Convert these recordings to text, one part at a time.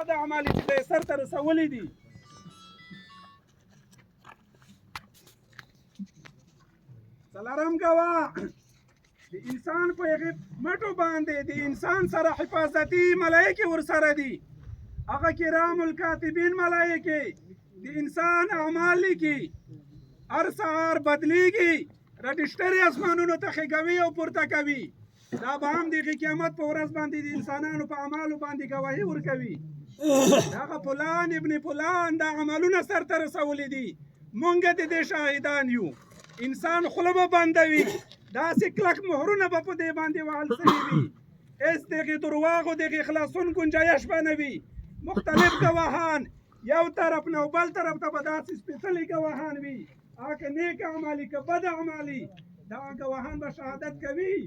بد اعمال چې د سر ته رسولي دي. څلورم ګواه د انسان په هغې مټو باندې د انسان سره حفاظتي ملایکې ورسره دي. هغه کرام الکاتبین ملایکې د انسان اعمال لیکي، هر سهار بدلیږي، رجسټر یې اسمانونو ته ښیګوي او پورته کوي. دا به هم د قیامت په ورځ باندې د انسانانو په اعمالو باندې ګواهي ورکوي. دغه فلان ابن فلان دا عملونه سرته رسولي دي، مونږ د دې شاهدان یو. انسان خوله به بندوي، داسې کلک مهرونه به په دې باندې وهل سوي وي، هېڅ د هغې دروغو د هغې خلاصون گنجایش به نه وي. مختلف ګواهان یو طرف نه او بل طرف ته به داسې سپېڅلي ګواهان وي، هغه که نیک اعمالي که بد اعمالي، دغه ګواهان به شهادت کوي.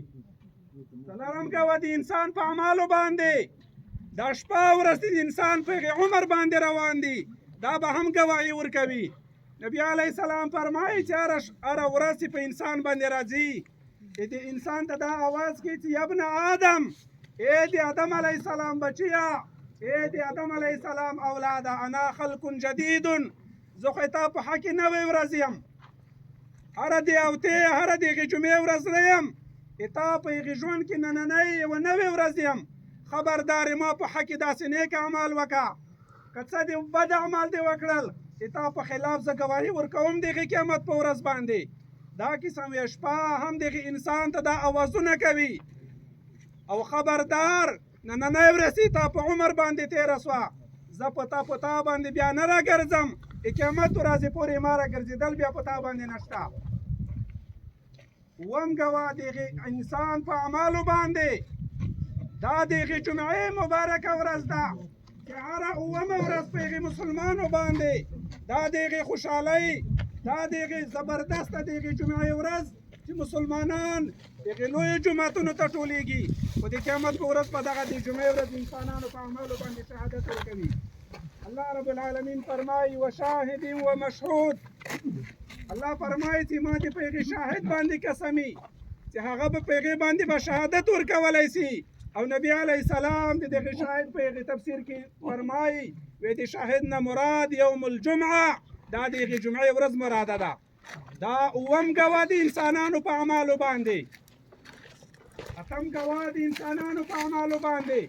څلورم ګواه د انسان په اعمالو باندې دا شپه ورځ د انسان په هغې عمر باندې روان دي، دا به هم ګواهي ورکوي. نبی علیه السلام فرمایي چې هره ورځ په انسان باندې راځي، د انسان ته دا اواز کوي چې ابن آدم، ای د آدم علیه السلام بچیه، ای د آدم علیه السلام اولاده، انا خلق جدید، زه خو تا په حق کې نوې ورځ یم، هره د هفتې هره د هغې جمعې ورځ نه یم، تا په هغې ژوند کې نننۍ یوه نوې ورځ یم. خبردار ما په حق کې داسې نیک اعمال وکړه، که څه دې بد اعمال دې وکړل، تا په خلاف زه ګواهي ورکوم د هغې قیامت په ورځ باندې. دا قسم یې شپه هم د هغې انسان ته دا اوازونه کوي، او خبردار نننۍ ورځ تا په عمر باندې تېره شوه، زه په تا باندې بیا نه راګرځم، د قیامت ورځې پورې ما راګرځېدل بیا په تا باندې نشته. اووم ګواه د هغې انسان په اعمالو باندې دا د هغې جمعې مبارکه ورځ ده چې هره اومه ورځ په هغې مسلمانو باندې دا د هغې خوشحالۍ، دا د هغې زبردسته د هغې جمعې ورځ چې مسلمانان هغې لویو جوماتونو ته ټولېږي، خو د قیامت په ورځ په دغه د جمعې ورځ انسانانو په اعمالو باندې شهادت ورکوي. الله رب العالمین فرمایي وشاهد و مشهود، الله فرمایي چې ما دې په هغې شاهد باندې قسمي چې هغه به په هغې باندې به شهادت ورکولی سي. او نبی علیه السلام د دغه شاهد په هغې تفسیر کې فرمایي وی د شاهد نه مراد یوم الجمعه، دا د هغې جمعې ورځ مراده ده. دا اووم ګواه د انسانانو په اعمالو باندې. اتم ګواه د انسانانو په اعمالو باندې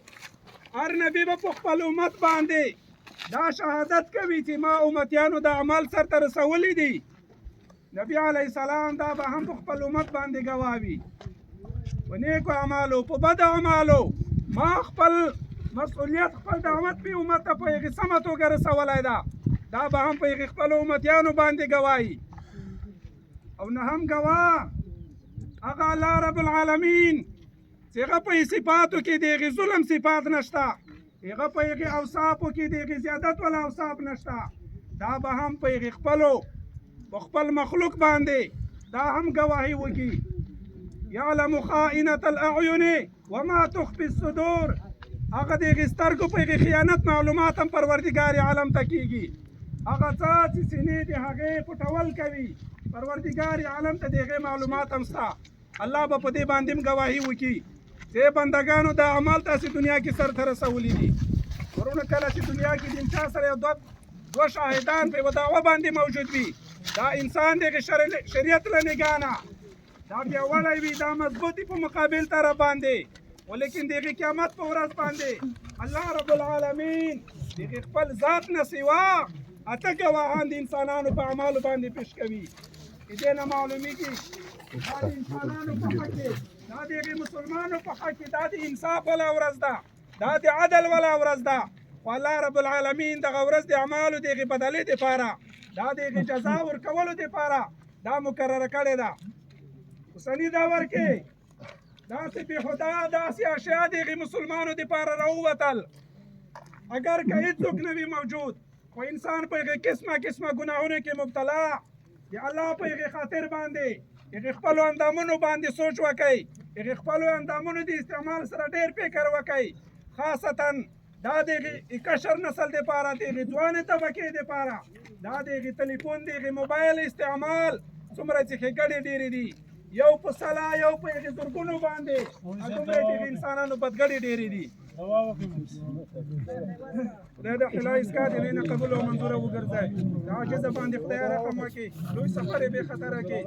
هر نبي به په خپل امت باندې دا شهادت کوي چې ما امتیانو د عمل سرته رسولی دي. نبی علیه السلام دا به هم په خپل امت باندې ګواه وي. په نیکو اعمالو په بدو اعمالو ما خپل مسؤلیت خپل دعوت په امت ته په هغې سمه توګه رسولی ده، دا به هم په هغې خپلو امتیانو باندې ګواهي. او نهم ګواه هغه الله رب العالمین چې هغه په صفاتو کې د هغې ظلم صفات نشته، هغه په هغې اوصافو کې د هغې زیادت والا اوصاف نشته، دا به هم په هغې په خپل مخلوق باندې دا هم ګواهي وکړي. یعلم خائنة الاعین وما تخفي الصدور، هغه د هغې سترګو په هغې خیانت معلومات هم پروردګار عالم ته کېږي، هغه څه چې سینې د هغې پټول کوي پروردګار عالم ته د هغې معلومات هم شته. الله به په دې باندې هم ګواهي وکړي چې بندګانو دا اعمال تاسې دنیا کې سرته رسولي دي. ورونه کله چې دنیا کې د انسان سره یو دوه شاهدان په یوه دعوه باندې موجود وي، دا انسان د هغې شریعت له نګاه نه دا پیاوړی وي، دا مضبوطي په مقابل طرف باندې، ولیکن د هغې قیامت په ورځ باندې الله رب العالمین د هغې خپل ذات نه سوا اته ګواهان د انسانانو په اعمالو باندې پیش کوي. د دې نه معلومیږي دا د انسانانو په حق کې، دا د هغې مسلمانو په حق کې دا د انصاف والا ورځ ده، دا د عدل والا ورځ ده. خو الله رب العالمین دغه ورځ د اعمالو د هغې بدلې دپاره، دا د هغې جزا ورکولو دپاره دا مقرره کړې ده. اوسني دور کې داسې بېهوده داسې اشیا د هغې مسلمانو دپاره راووتل، اگر که هېڅوک نه وي موجود، خو انسان په هغې قسمه قسمه ګناهونو کې مبتلا د الله په هغې خاطر باندې هغې خپلو اندامونو باندې سوچ وکئ، هغې خپلو اندامونو د استعمال سره ډېر فکر وکئ، خاصتا دا د هغې کشر نسل دپاره، د هغې ځوانې طبقې دپاره دا د هغې تلیفون د هغې موبایل استعمال څومره چې ښېګڼې ډېرې دي، یو په سلا یو په هغې زرګونو باندې دومره د انسانانو بدګړې ډېرې دي. د خدای د حلایز کا دې نه قبول او منظور وګرځي دا عاجز باندې خدای رحم وکړي لوی سفر به خطر کې